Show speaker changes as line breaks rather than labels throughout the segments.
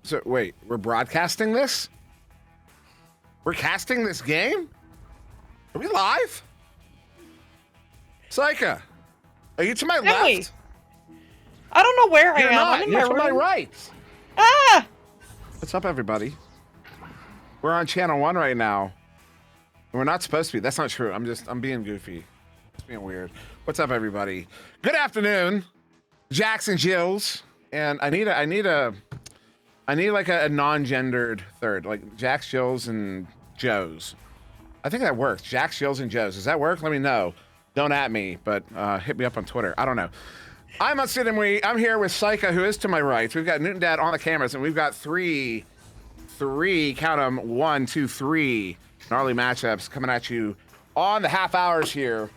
So wait, we're broadcasting this? We're casting this game? Are we live? Saika, are you to my left?
I don't know where
You're
I am.
not.
I'm in
You're
my
to
room.
my right.
Ah!
What's up, everybody? We're on channel 1 right now. We're not supposed to be. That's not true. I'm being goofy. It's being weird. What's up, everybody? Good afternoon, Jackson Jills. And I need like a non-gendered third, like Jax, Jills, and Joes. I think that works. Jax, Jills, and Joes. Does that work? Let me know. Don't at me, but hit me up on Twitter. I don't know. I'm SirDimwi. I'm here with Saika, who is to my right. We've got Newton Dad on the cameras, and we've got three, count them, 1, 2, 3 gnarly matchups coming at you on the half hours here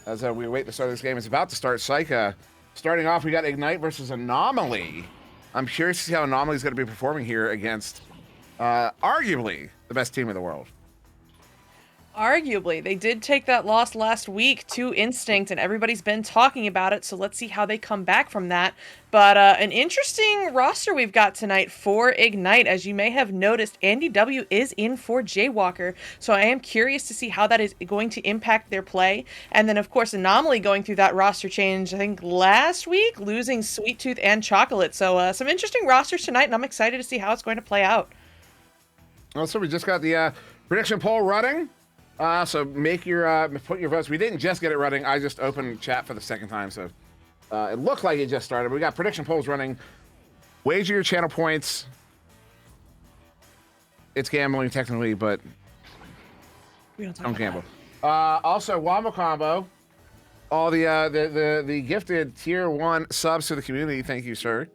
as we wait to start this game. It's about to start. Saika, starting off, we got Ignite versus Anomaly. I'm curious to see how Anomaly is going to be performing here against arguably the best team in the world.
Arguably. They did take that loss last week to Instinct, and everybody's been talking about it, so let's see how they come back from that. But an interesting roster we've got tonight for Ignite. As you may have noticed, Andy W is in for Jaywalker, so I am curious to see how that is going to impact their play. And then, of course, Anomaly going through that roster change, I think, last week, losing Sweet Tooth and Chocolate. So some interesting rosters tonight, and I'm excited to see how it's going to play out.
Also, we just got the prediction poll running. So make your put your votes. We didn't just get it running. I just opened chat for the second time, so it looked like it just started. We got prediction polls running. Wager your channel points. It's gambling technically, but
We don't talk
don't
about
gamble. Also, Wombo Combo. All the gifted tier 1 subs to the community. Thank you, sir.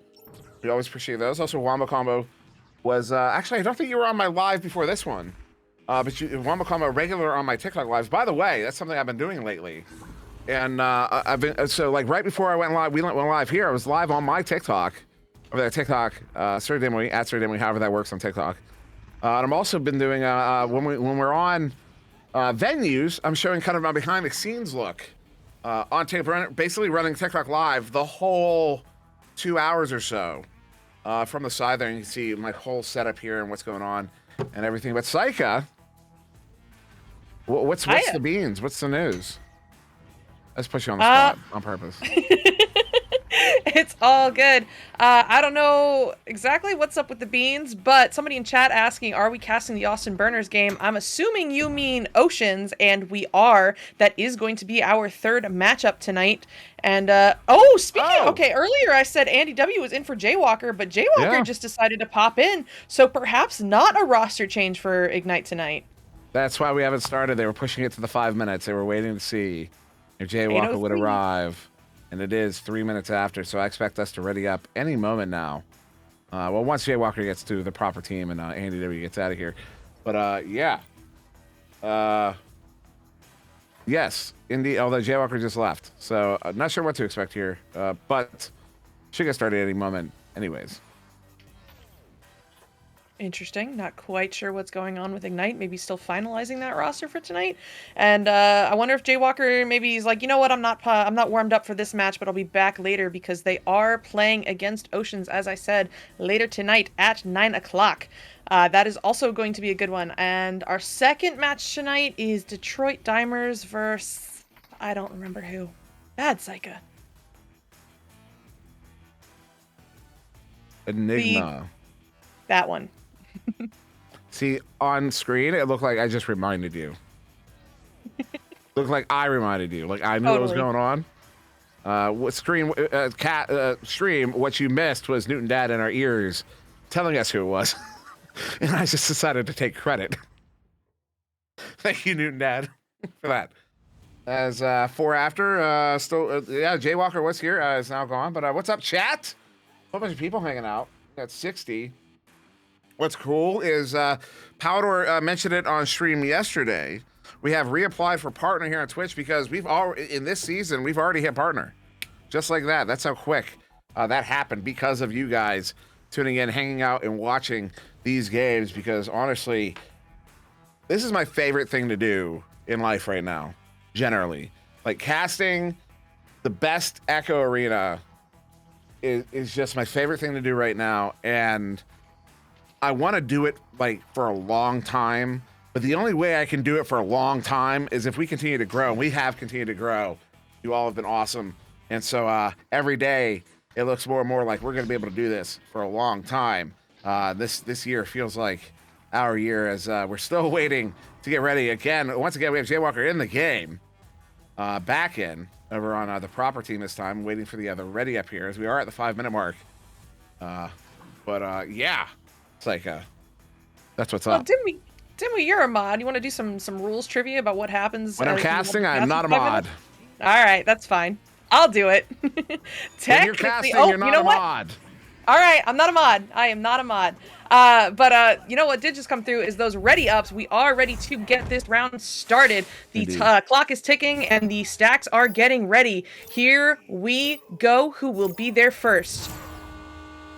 We always appreciate those. Also, Wombo Combo was actually, I don't think you were on my live before this one. But you want to become a regular on my TikTok lives. By the way, that's something I've been doing lately. And I've been, so like right before I went live, we went live here, I was live on my TikTok, over there, TikTok, SirDimwi, at SirDimwi, however that works on TikTok. And I've also been doing, when we're on venues, I'm showing kind of my behind the scenes look on tape, basically running TikTok live the whole 2 hours or so from the side there. And you can see my whole setup here and what's going on and everything. But Saika, what's the beans? What's the news? Let's put you on the spot on purpose.
It's all good. I don't know exactly what's up with the beans, but somebody in chat asking, are we casting the Austin Burners game? I'm assuming you mean Oceans, and we are. That is going to be our third matchup tonight. And, okay, earlier I said Andy W was in for Jaywalker, but Jaywalker just decided to pop in, so perhaps not a roster change for Ignite tonight.
That's why we haven't started. They were pushing it to the 5 minutes. They were waiting to see if Jaywalker would arrive. And it is 3 minutes after, so I expect us to ready up any moment now. Well, once Jaywalker gets to the proper team and Andy W gets out of here. But, yeah. Yes, indeed, although Jaywalker just left. So, I'm not sure what to expect here. But should get started any moment anyways.
Interesting. Not quite sure what's going on with Ignite. Maybe still finalizing that roster for tonight. And I wonder if Jaywalker maybe he's like, you know what, I'm not warmed up for this match, but I'll be back later because they are playing against Oceans, as I said, later tonight at 9 o'clock. That is also going to be a good one. And our second match tonight is Detroit Dimers versus I don't remember who. Bad Saika.
Enigma.
That one.
See, on screen, it looked like I just reminded you. Looked like I reminded you. Like I knew what was going on. Stream, stream, what you missed was Newton Dad in our ears telling us who it was. And I just decided to take credit. Thank you, Newton Dad, for that. As for after, yeah, Jaywalker was here, is now gone. But what's up, chat? A whole bunch of people hanging out. We got 60. What's cool is Powder mentioned it on stream yesterday. We have reapplied for partner here on Twitch because we've in this season we've already hit partner, just like that. That's how quick that happened because of you guys tuning in, hanging out, and watching these games. Because honestly, this is my favorite thing to do in life right now. Generally, like casting the best Echo Arena is just my favorite thing to do right now, and I want to do it like for a long time. But the only way I can do it for a long time is if we continue to grow. We have continued to grow. You all have been awesome. And so every day it looks more and more like we're going to be able to do this for a long time. This year feels like our year as we're still waiting to get ready. Once again, we have Jaywalker in the game. Back in over on the proper team this time, waiting for the ready up here as we are at the 5-minute mark. Yeah, it's like that's what's up.
Dimwi, you're a mod. You want to do some rules trivia about what happens
when I'm casting? I'm not a mod.
All right, that's fine. I'll do it.
When you're casting, you're not a mod.
All right, I'm not a mod. I am not a mod. You know what did just come through is those ready ups. We are ready to get this round started. The clock is ticking and the stacks are getting ready. Here we go. Who will be there first?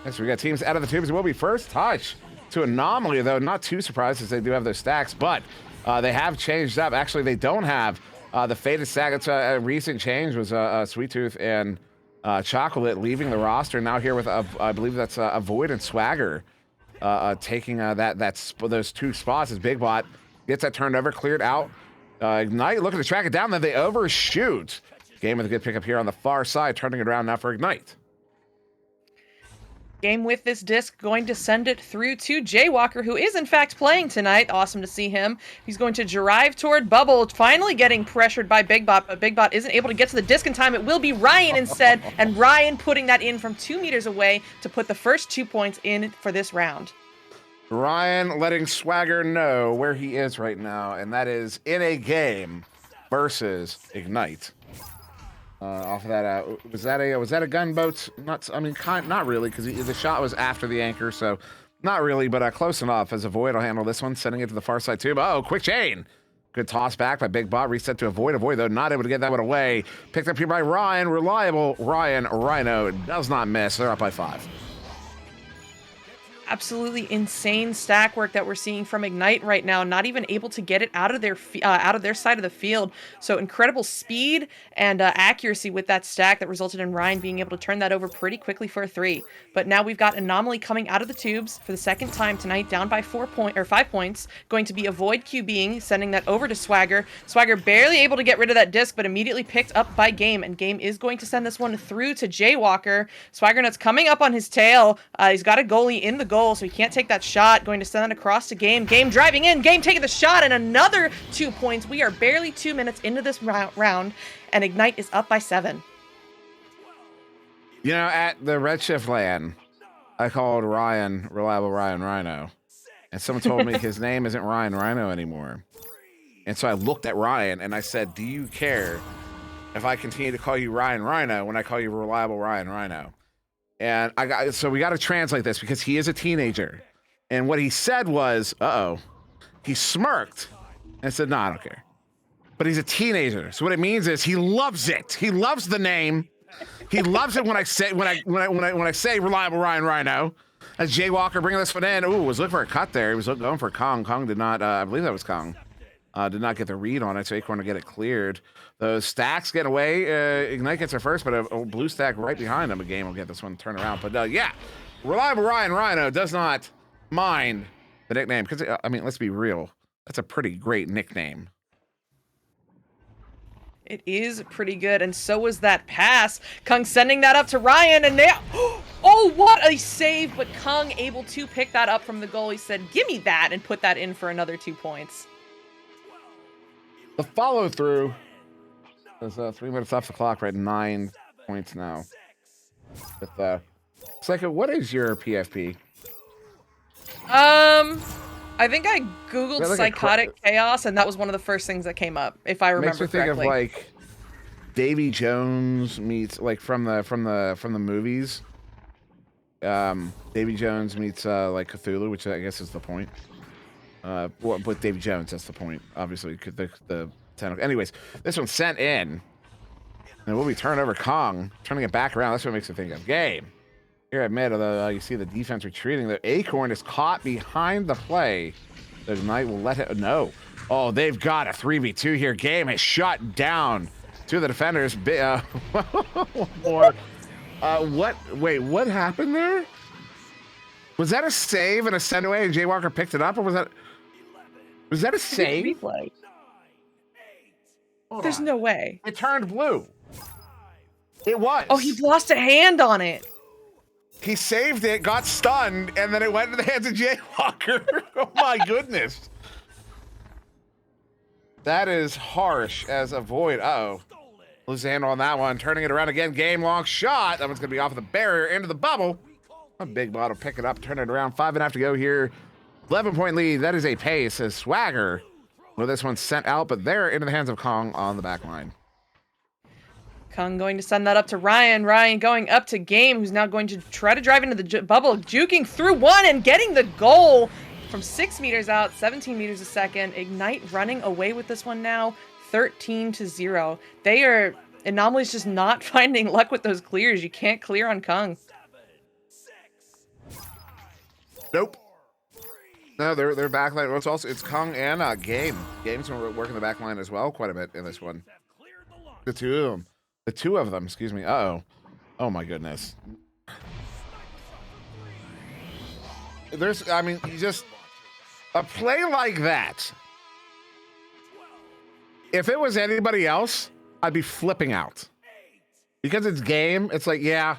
Yes, we got teams out of the tubes. Will be first touch to Anomaly, though. Not too surprised as they do have their stacks, but they have changed up. Actually, they don't have the faded stack. It's a recent change was Sweet Tooth and Chocolate leaving the roster. Now here with I believe that's Avoid and Swagger taking those two spots as Big Bot gets that turned over, cleared out. Ignite looking to track it down, then they overshoot. Game with a good pickup here on the far side, turning it around now for Ignite.
Game with this disc going to send it through to Jaywalker, who is in fact playing tonight. Awesome to see him. He's going to drive toward Bubble, finally getting pressured by Big Bot, but Big Bot isn't able to get to the disc in time. It will be Ryan instead, and Ryan putting that in from 2 meters away to put the first 2 points in for this round.
Ryan letting Swagger know where he is right now, and that is in a game versus Ignite. Off of that, was that a gunboat? Not really, because the shot was after the anchor, so not really, but close enough. As Avoid will handle this one, sending it to the far side too. Oh, quick chain! Good toss back by Big Bot, reset to Avoid. Avoid though not able to get that one away. Picked up here by Ryan, reliable Ryan Rhino does not miss. They're up by 5.
Absolutely insane stack work that we're seeing from Ignite right now. Not even able to get it out of their side of the field. So incredible speed and accuracy with that stack that resulted in Ryan being able to turn that over pretty quickly for a 3. But now we've got Anomaly coming out of the tubes for the second time tonight, down by 5 points. Going to be Avoid QBing, sending that over to Swagger. Swagger barely able to get rid of that disc, but immediately picked up by Game, and Game is going to send this one through to Jaywalker. Swagger Nuts coming up on his tail. He's got a goalie in the goal, so he can't take that shot. Going to send it across to Game. Game driving in. Game taking the shot, and another 2 points. We are barely 2 minutes into this round, and Ignite is up by 7.
You know, at the Redshift LAN, I called Ryan Reliable Ryan Rhino, and someone told me his name isn't Ryan Rhino anymore. And so I looked at Ryan and I said, do you care if I continue to call you Ryan Rhino when I call you Reliable Ryan Rhino? And so we got to translate this because he is a teenager. And what he said was, he smirked and said, no, I don't care. But he's a teenager. So what it means is he loves it. He loves the name. He loves it when I say Reliable Ryan Rhino. As Jaywalker bringing this one in. Ooh, was looking for a cut there. He was going for Kong. Kong did not, I believe that was Kong. Did not get the read on it, so Acorn to get it cleared. Those stacks get away. Ignite gets her first, but a blue stack right behind him. A Game will get this one turned around. But yeah, Reliable Ryan Rhino does not mind the nickname. Because, let's be real. That's a pretty great nickname.
It is pretty good, and so was that pass. Kung sending that up to Ryan, and they... Oh, what a save! But Kung able to pick that up from the goal. He said, give me that, and put that in for another 2 points.
The follow-through. There's 3 minutes off the clock, right? 9 points now. With Psycho, what is your PFP?
I think I googled
Like
psychotic chaos, and that was one of the first things that came up, if I remember
makes me
correctly.
think of like Davy Jones meets like from the movies. Davy Jones meets like Cthulhu, which I guess is the point. With Davy Jones, that's the point. Obviously, the tentacle. Anyways, this one's sent in, and we'll be turning over Kong, turning it back around. That's what makes me think of game. Here at mid, although you see the defense retreating, the Acorn is caught behind the play. The Ignite will let it no. Oh, they've got a 3v2 here. Game is shut down. Two of the defenders. More. What? Wait, what happened there? Was that a save and a send away and Jay Walker picked it up, or was that a save?
Replay. There's no way.
It turned blue. It was.
Oh, he lost a hand on it.
He saved it, got stunned, and then it went into the hands of Jay Walker. Oh my goodness. That is harsh as a void. Uh-oh. Lose the handle on that one. Turning it around again. Game long shot. That one's going to be off of the barrier into the bubble. A big bottle. Pick it up. Turn it around. 5.5 to go here. 11-point lead. That is a pace. A swagger. Well, this one's sent out, but they're into the hands of Kong on the back line.
Kong going to send that up to Ryan. Ryan going up to Game, who's now going to try to drive into the bubble, juking through one and getting the goal from 6 meters out, 17 meters a second. Ignite running away with this one now, 13-0. Anomaly's just not finding luck with those clears. You can't clear on Kong.
Nope. No, their back line. Well, it's Kong and Game. Game's working the back line as well quite a bit in this one. The two of them, excuse me. Uh-oh. Oh my goodness. A play like that. If it was anybody else, I'd be flipping out. Because it's Game, it's like, yeah,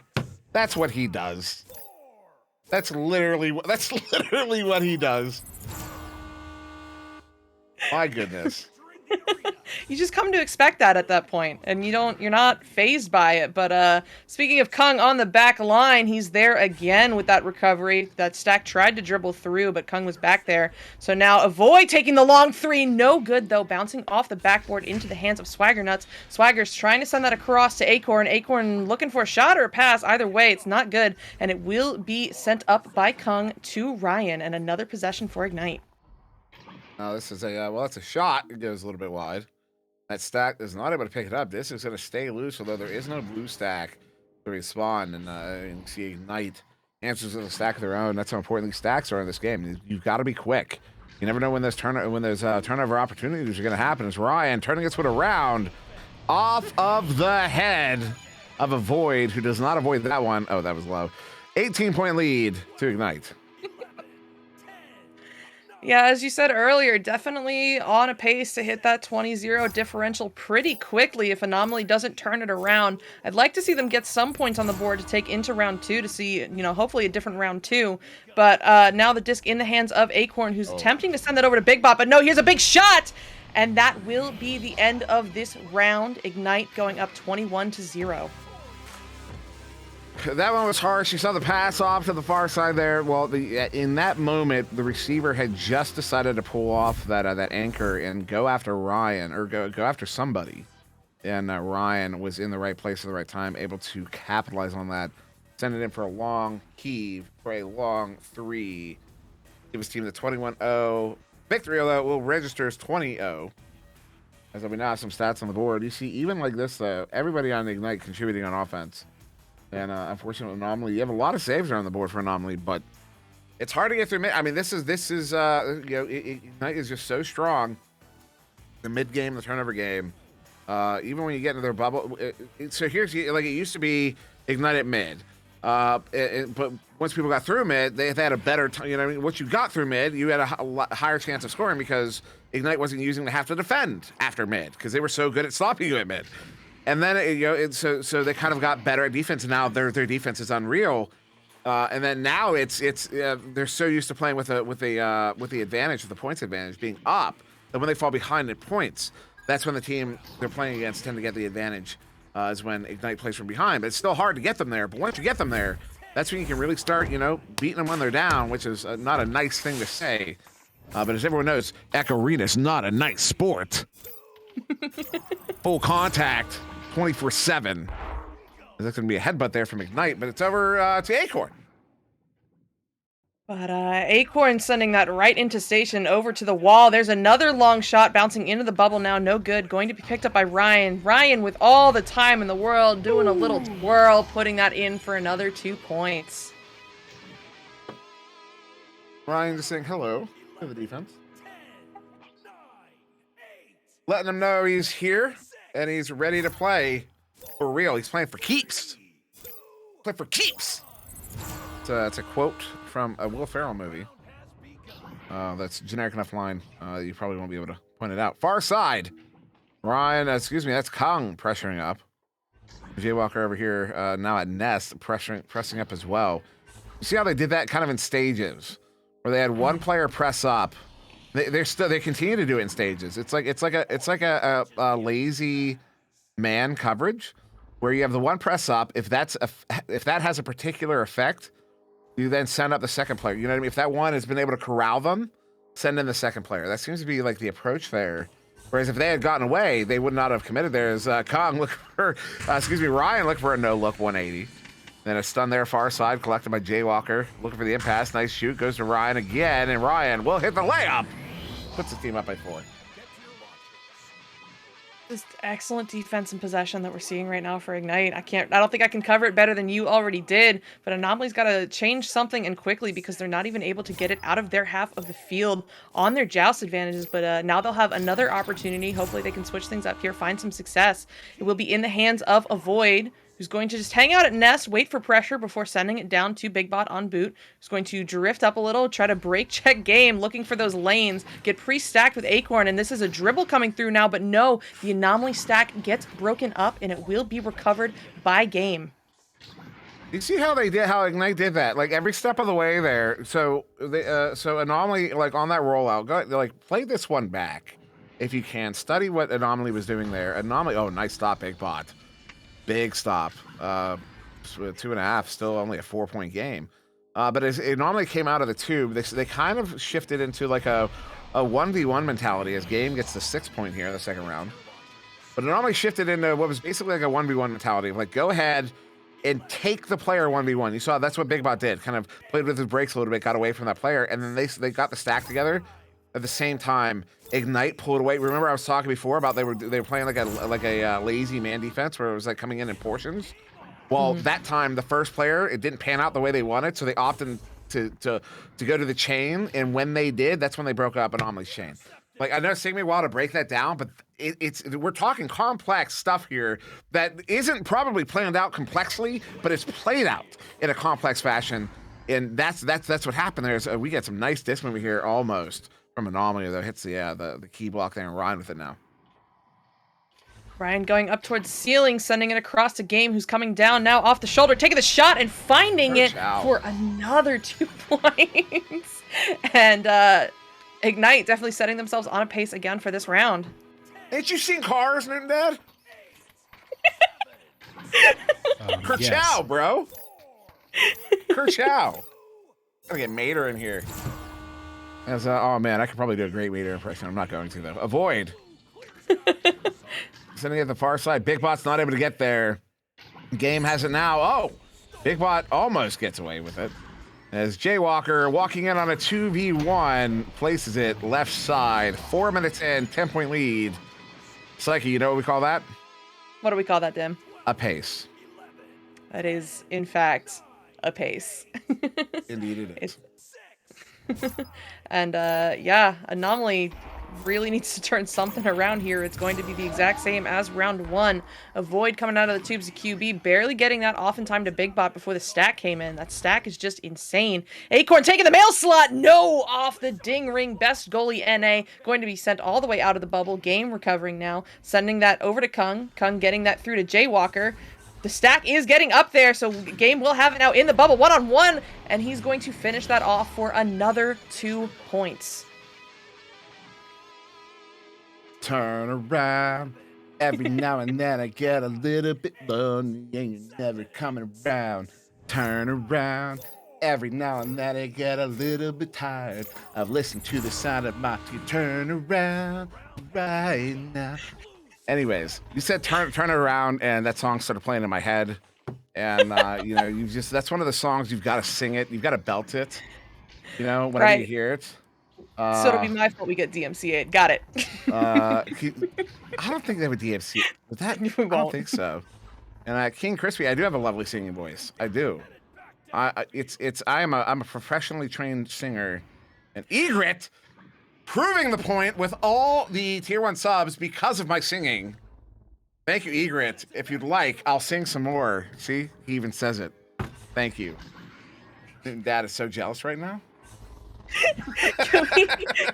that's what he does. That's literally what he does. My goodness.
You just come to expect that at that point, and you're not phased by it. But speaking of Kung on the back line, he's there again with that recovery. That Stack tried to dribble through, but Kung was back there. So now Avoid taking the long three, no good though, bouncing off the backboard into the hands of Swagger Nuts. Swagger's trying to send that across to Acorn. Acorn looking for a shot or a pass. Either way, it's not good, and it will be sent up by Kung to Ryan, and another possession for Ignite.
Now this is it's a shot. It goes a little bit wide. That Stack is not able to pick it up. This is going to stay loose, although there is no blue stack to respawn. And see Ignite answers with a stack of their own. That's how important these stacks are in this game. You've got to be quick. You never know when there's turnover opportunities are going to happen. It's Ryan turning its foot around off of the head of Avoid, who does not avoid that one. Oh, that was low. 18-point lead to Ignite.
Yeah, as you said earlier, definitely on a pace to hit that 20-0 differential pretty quickly if Anomaly doesn't turn it around. I'd like to see them get some points on the board to take into round two to see, hopefully a different round two. But now the disc in the hands of Acorn, who's attempting to send that over to Big Bot. But no, here's a big shot! And that will be the end of this round. Ignite going up 21-0.
That one was harsh. You saw the pass off to the far side there. Well, in that moment, the receiver had just decided to pull off that anchor and go after Ryan, or go after somebody. And Ryan was in the right place at the right time, able to capitalize on that. Send it in for a long heave, for a long three. Give his team the 21-0 victory, although it will register as 20-0. As we now have some stats on the board. You see, even like this, though, everybody on Ignite contributing on offense. And unfortunately, Anomaly, you have a lot of saves around the board for Anomaly, but it's hard to get through mid. I mean, this is Ignite is just so strong. The mid game, the turnover game, even when you get into their bubble. So here's like it used to be Ignite at mid, but once people got through mid, they had a better time. Once you got through mid, you had a lot higher chance of scoring because Ignite wasn't using to have to defend after mid because they were so good at stopping you at mid. And then so they kind of got better at defense. And now their defense is unreal. And then now they're so used to playing with the advantage, with the points advantage being up, that when they fall behind in points, that's when the team they're playing against tend to get the advantage is when Ignite plays from behind. But it's still hard to get them there. But once you get them there, that's when you can really start, beating them when they're down, which is not a nice thing to say. But as everyone knows, Arena is not a nice sport. Full contact, 24/7. There's going to be a headbutt there from Ignite, but it's over to Acorn.
But Acorn sending that right into station over to the wall. There's another long shot bouncing into the bubble now. No good. Going to be picked up by Ryan. Ryan with all the time in the world doing a little twirl, putting that in for another 2 points.
Ryan just saying hello to the defense. Letting them know he's here and he's ready to play for real. He's playing for keeps. Play for keeps. It's a quote from a Will Ferrell movie. That's a generic enough line. You probably won't be able to point it out. Far side. Ryan, that's Kong pressuring up. Jaywalker over here now at Nest pressing up as well. You see how they did that kind of in stages, where they had one player press up. They continue to do it in stages. It's like a lazy man coverage, where you have the one press up. If that has a particular effect, you then send up the second player. You know what I mean? If that one has been able to corral them, send in the second player. That seems to be like the approach there. Whereas if they had gotten away, they would not have committed there. As Ryan looking for a no-look 180. Then a stun there, far side, collected by Jaywalker. Looking for the impasse. Nice shoot. Goes to Ryan again, and Ryan will hit the layup. Puts his team up by 4.
Just excellent defense and possession that we're seeing right now for Ignite. I don't think I can cover it better than you already did, but Anomaly's got to change something and quickly, because they're not even able to get it out of their half of the field on their joust advantages. But now they'll have another opportunity. Hopefully they can switch things up here, find some success. It will be in the hands of Avoid, who's going to just hang out at Nest, wait for pressure before sending it down to Big Bot on boot. Who's going to drift up a little, try to break check game, looking for those lanes, get pre-stacked with Acorn, and this is a dribble coming through now, but no, the Anomaly stack gets broken up, and it will be recovered by Game.
You see how Ignite did that? Like every step of the way there. So Anomaly, like on that rollout, play this one back if you can. Study what Anomaly was doing there. Anomaly, oh, nice stop, Big Bot. Big stop. 2.5, still only a 4-point game. But as it normally came out of the tube, they kind of shifted into like a 1v1 mentality as Game gets the 6-point here in the second round. But it normally shifted into what was basically like a 1v1 mentality. Like, go ahead and take the player 1v1. You saw that's what Big Bot did. Kind of played with his brakes a little bit, got away from that player, and then they got the stack together. At the same time, Ignite pulled away. Remember I was talking before about they were playing like a lazy man defense where it was like coming in portions. Well, that time the first player, it didn't pan out the way they wanted, so they opted to go to the chain, and when they did, that's when they broke up Anomaly's chain. Like, I know it's taking me a while to break that down, but we're talking complex stuff here that isn't probably planned out complexly, but it's played out in a complex fashion, and that's what happened there. We get some nice disc movement here almost from Anomaly, though. Hits the key block there and Ryan with it now.
Ryan going up towards ceiling, sending it across to Game, who's coming down now off the shoulder, taking the shot and finding it for another 2 points. And Ignite definitely setting themselves on a pace again for this round.
Ain't you seen Cars, Newton Dad? Kerchow,
yes.
Bro. Kerchow. Gotta get Mater in here. Oh man, I could probably do a great Mater impression. I'm not going to though. Avoid. Sending it at the far side. Big Bot's not able to get there. Game has it now. Oh, Big Bot almost gets away with it. As Jaywalker walking in on a 2v1, places it left side. 4 minutes in, 10-point lead. Psyche, you know what we call that?
What do we call that, Dim?
A pace.
That is, in fact, a pace.
Indeed it is.
And yeah, Anomaly really needs to turn something around here. It's going to be the exact same as round 1. Avoid coming out of the tubes of QB, barely getting that off in time to Big Bot before the stack came in. That stack is just insane. Acorn taking the mail slot. No, off the ding ring. Best goalie NA. Going to be sent all the way out of the bubble. Game recovering now. Sending that over to Kung. Kung getting that through to Jaywalker. The stack is getting up there, so Game will have it now in the bubble. 1-on-1, and he's going to finish that off for another 2 points.
Turn around. Every now and then I get a little bit lonely and you're never coming around. Turn around. Every now and then I get a little bit tired of listening to the sound of my feet. Turn around right now. Anyways, you said turn it around, and that song started playing in my head. And you know, that's one of the songs you've got to sing it, you've got to belt it. You know, whenever you
Right.
hear it.
So it'll be my fault we get DMCA'd. Got it.
I don't think they would DMC. Would that?
We
I don't
won't.
think so. And King Crispy, I do have a lovely singing voice. I do. I'm a professionally trained singer, and Egret proving the point with all the tier 1 subs because of my singing. Thank you, Egret. If you'd like, I'll sing some more. See, he even says it. Thank you. Dad is so jealous right now.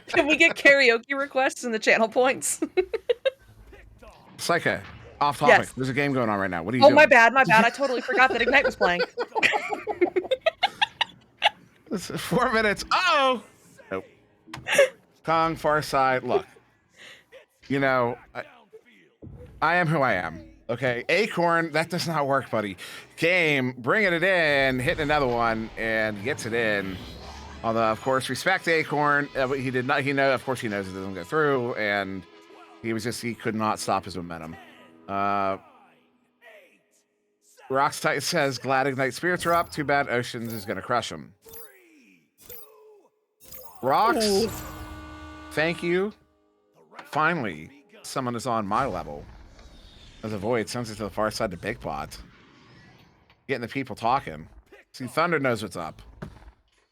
Can we get karaoke requests in the channel points?
Psyche, off topic.
Yes.
There's a game going on right now. What are you
Oh,
doing?
my bad. I totally forgot that Ignite was playing.
It's 4 minutes. Uh-oh. Nope. Kong, far side. Look, you know, I am who I am. Okay, Acorn, that does not work, buddy. Game, bringing it in, hitting another one, and gets it in. Although, of course, respect Acorn. He did not. Of course, he knows it doesn't go through, and he could not stop his momentum. Rocks Titan says, glad Ignite Spirits are up. Too bad Oceans is going to crush him. Rocks,
Ooh.
thank you. Finally, someone is on my level. As a void sends it to the far side to Big Bot. Getting the people talking. See, Thunder knows what's up.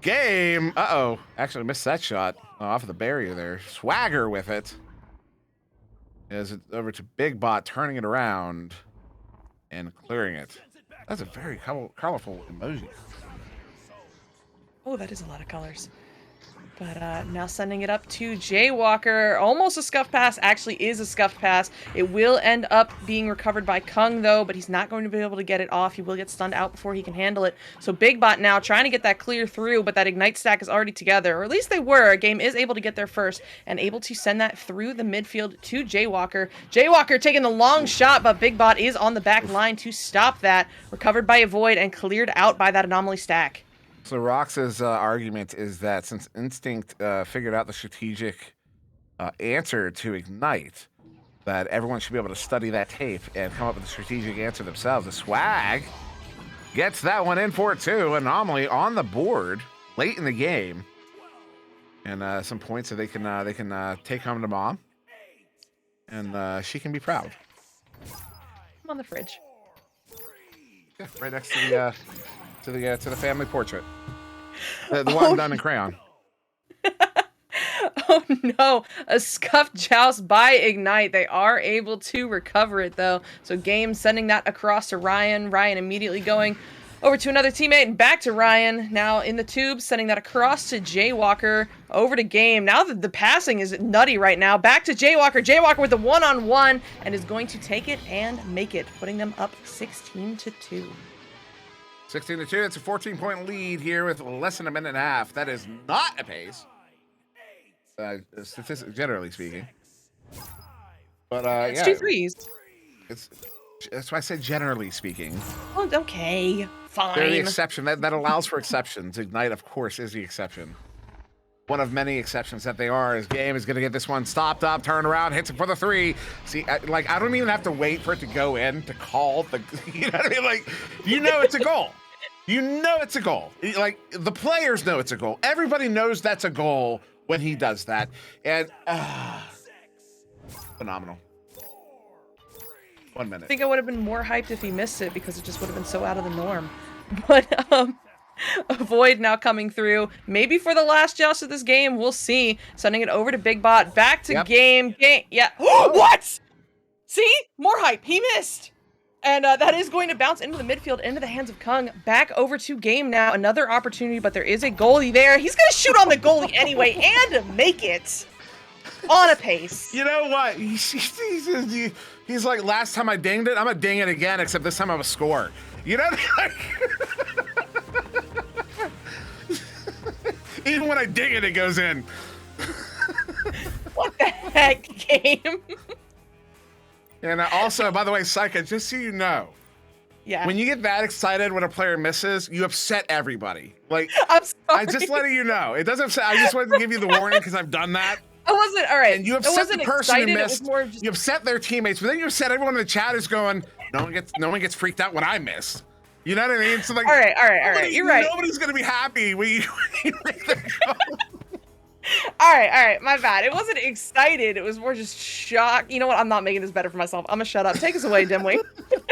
Game. Uh-oh. Actually missed that shot off of the barrier there. Swagger with it. Is it over to Big Bot, turning it around and clearing it. That's a very colorful emoji.
Oh, that is a lot of colors. But now sending it up to Jaywalker. Almost a scuff pass. Actually is a scuff pass. It will end up being recovered by Kung, though, but he's not going to be able to get it off. He will get stunned out before he can handle it. So Big Bot now trying to get that clear through, but that Ignite stack is already together. Or at least they were. Game is able to get there first and able to send that through the midfield to Jaywalker. Jaywalker taking the long shot, but Big Bot is on the back line to stop that. Recovered by a Void and cleared out by that Anomaly stack.
So Rox's argument is that since Instinct figured out the strategic answer to Ignite, that everyone should be able to study that tape and come up with a strategic answer themselves. The Swag gets that one in for it too. Anomaly on the board late in the game, and some points that they can take home to mom, and she can be proud.
I'm on the fridge.
Yeah, right next to the family portrait. The one done in crayon.
Oh no, a scuffed joust by Ignite. They are able to recover it though. So Game sending that across to Ryan. Ryan immediately going over to another teammate and back to Ryan. Now in the tube, sending that across to Jaywalker. Over to Game. Now that the passing is nutty right now. Back to Jaywalker. Jaywalker with the one-on-one and is going to take it and make it, putting them up 16-2.
16-2. It's a 14-point lead here with less than a minute and a half. That is not a pace, generally speaking. But
It's
yeah,
2 threes.
That's why I said generally speaking.
Oh, okay, fine.
They're the exception. That allows for exceptions. Ignite, of course, is the exception. One of many exceptions that they are. His Game is going to get this one stopped up, turn around, hits it for the 3. See, I don't even have to wait for it to go in to call the. You know what I mean? Like, it's a goal. You know it's a goal. Like, the players know it's a goal. Everybody knows that's a goal when he does that. And phenomenal. 1 minute.
I think I would have been more hyped if he missed it because it just would have been so out of the norm. But a Void now coming through. Maybe for the last joust of this game, we'll see. Sending it over to Big Bot. Back to Game. Yeah. What? See? More hype. He missed. And that is going to bounce into the midfield, into the hands of Kung. Back over to Game now. Another opportunity, but there is a goalie there. He's going to shoot on the goalie anyway and make it on a pace.
You know what? He's like, last time I dinged it, I'm going to ding it again, except this time I'm a score. You know? Even when I ding it, it goes in.
What the heck, Game?
And also, by the way, Psycho, just so you know,
Yeah.
when you get that excited when a player misses, you upset everybody. Like,
I'm sorry.
I just letting you know. It doesn't upset. I just wanted to give you the warning because I've done that.
I wasn't all right.
And you
I
upset
wasn't
the person
excited.
who
It was
missed.
more of just
You upset their teammates, but then you upset everyone in the chat is going. No one gets freaked out when I miss. You know what I mean? So like,
all right. You're right.
Nobody's gonna be happy when you make that goal.
All right. My bad. It wasn't excited. It was more just shock. You know what? I'm not making this better for myself. I'm gonna shut up. Take us away, Dimwi.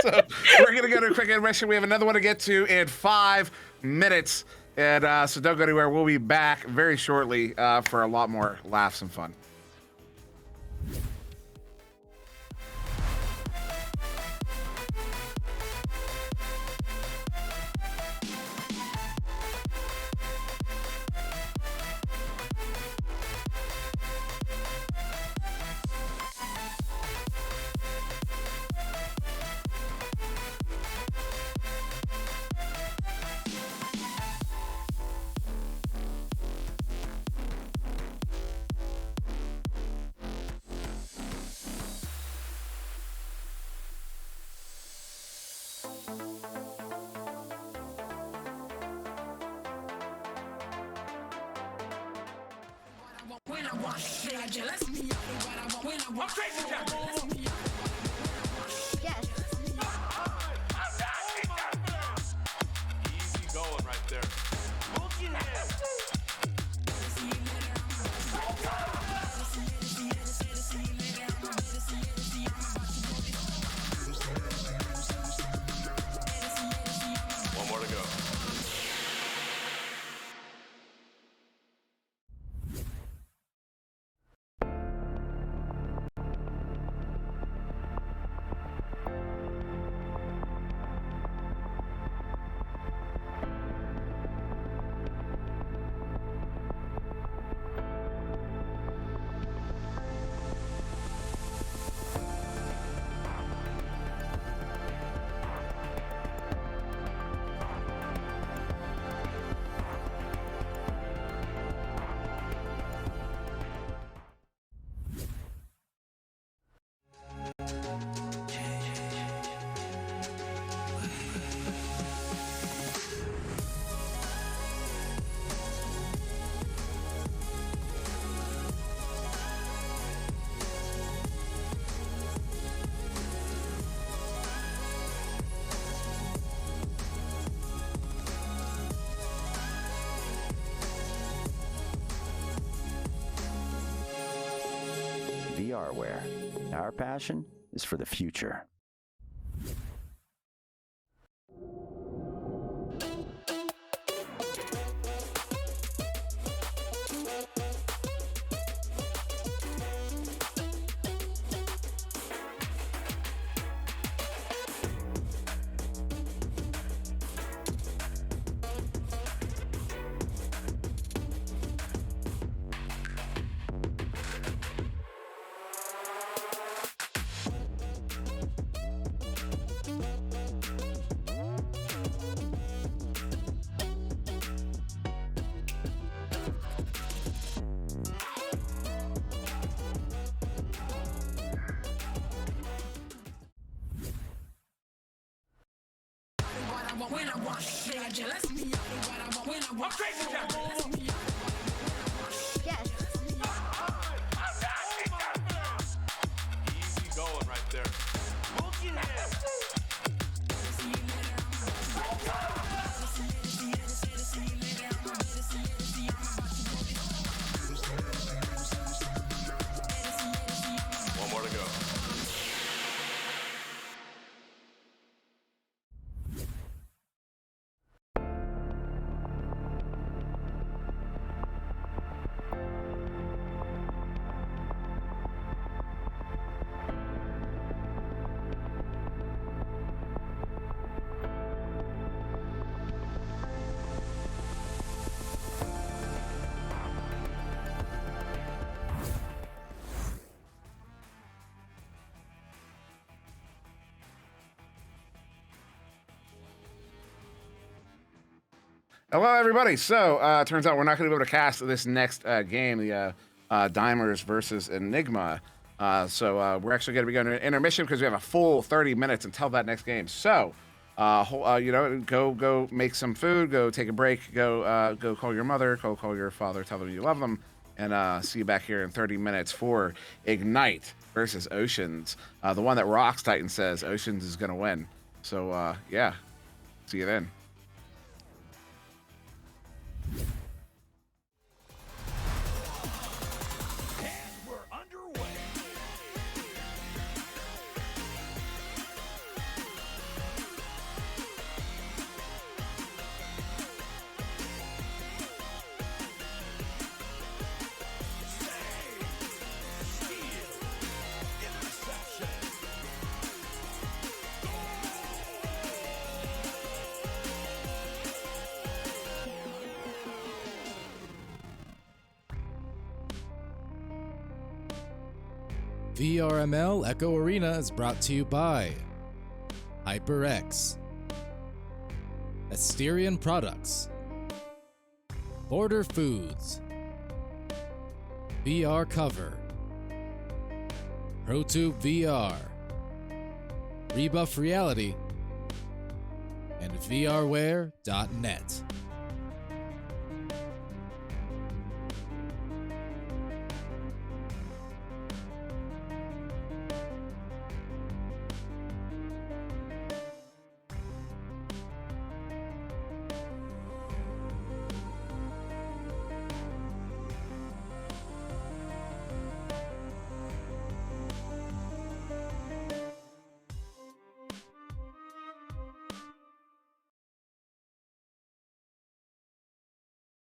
So we're gonna go to a quick intermission. We have another one to get to in 5 minutes, and so don't go anywhere. We'll be back very shortly for a lot more laughs and fun.
Easy going right there. One more to go.
VRware. Our passion is for the future.
Easy going right there. One more to go.
Hello, everybody. So, turns out we're not going to be able to cast this next game, the Dimers versus Enigma. So we're actually going to be going to an intermission because we have a full 30 minutes until that next game. So, go make some food, go take a break, go call your mother, call your father, tell them you love them, and see you back here in 30 minutes for Ignite versus Oceans. The one that rocks, Titan says Oceans is going to win. So, yeah, see you then.
VRML Echo Arena is brought to you by HyperX, Asterion Products, Border Foods, VR Cover, ProTube VR, Rebuff Reality, and VRware.net.